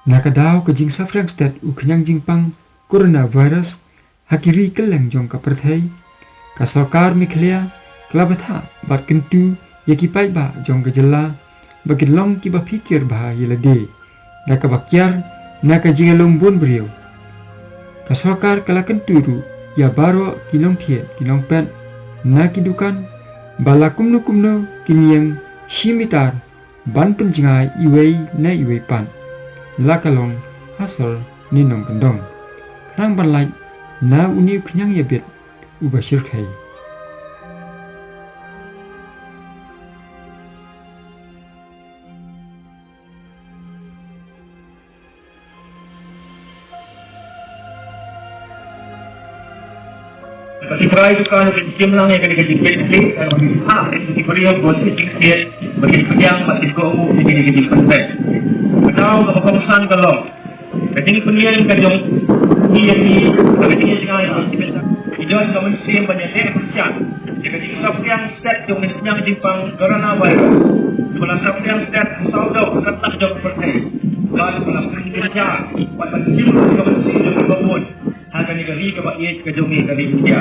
Nakadaw ke jing safrang stat u kenyang jing pang coronavirus hakiri keleng jong ka perthai ka sarkar mikhlia klabatha bat kentu yakipai ba jong gejala bagi long ki ba pikir bah yelade naka bakyar naka jingalom bon brio ka sarkar kala kenturu ya baro kilong thie kilong pet na kidukan bala kumno kinyang shimitar ban penjingai iwei na iwei pan lakalong hasol ninong kendong rang banlai na uni kenyang yabit ubashir khai Try to kind of skim lang yung ganigigit kalau di Korea buat sikit bagi yang masih kau ganigigit konten. Betul kalau kawasan kalau jadi punya yang kajong ini bagi dia jangan hijau kawan sim banyak dia kerja. Jadi sab yang step jong yang Jepang coronavirus. Kalau sab yang step saudau ketat jong pertai. Lalu kalau kerja pada sim kawan sim jong bawon. Akan negeri kebaik kejong negeri India.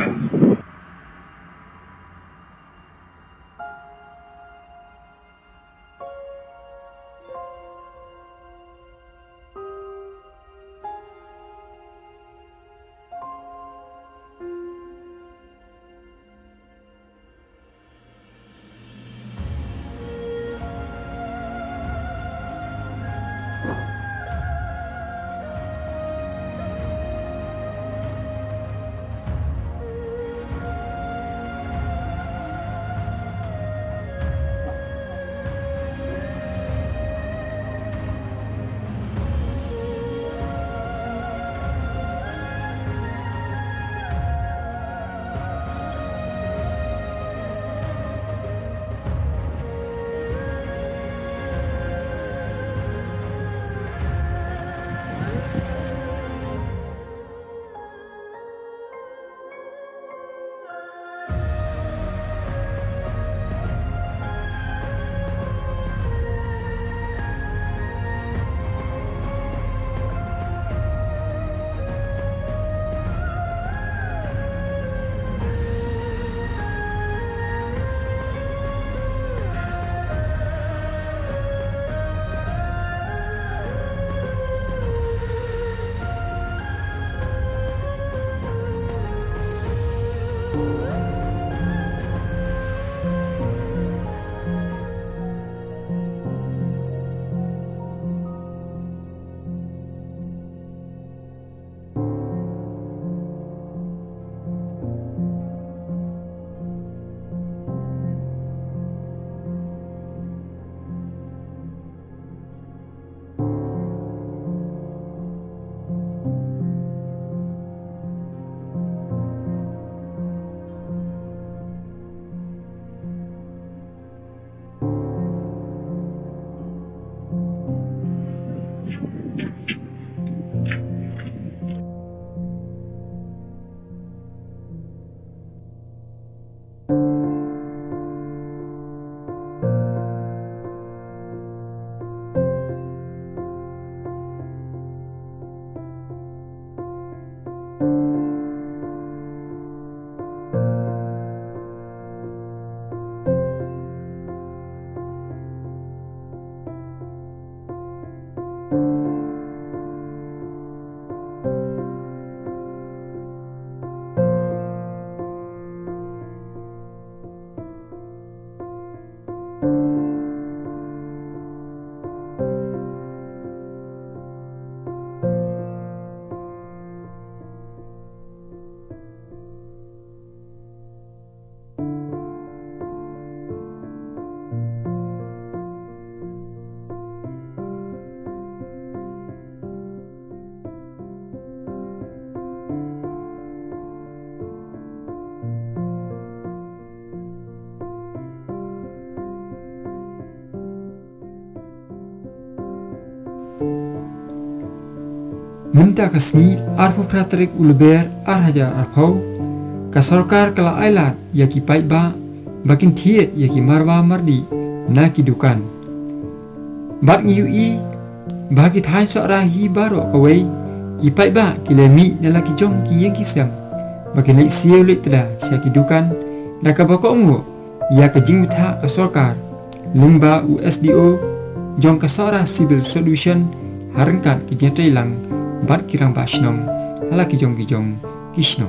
Minta kasmi arpu pratrik ulber arhaja arpau ka sarkar kala ailat yaki pai ba bakin thiet yaki marwa mardi na ki dukan bat ngi bagi thai seorang hi baro kawai ki pai ba ki le mi na la ki jong ki yang ki sam bagi le sieu le tla sia ki dukan na ka ba ko ngo ya ka jing tha ka sarkar limba USDO jong ka sora civil solution harangkat ki jetai lang bat kirang ba shnong hala ki jong kisno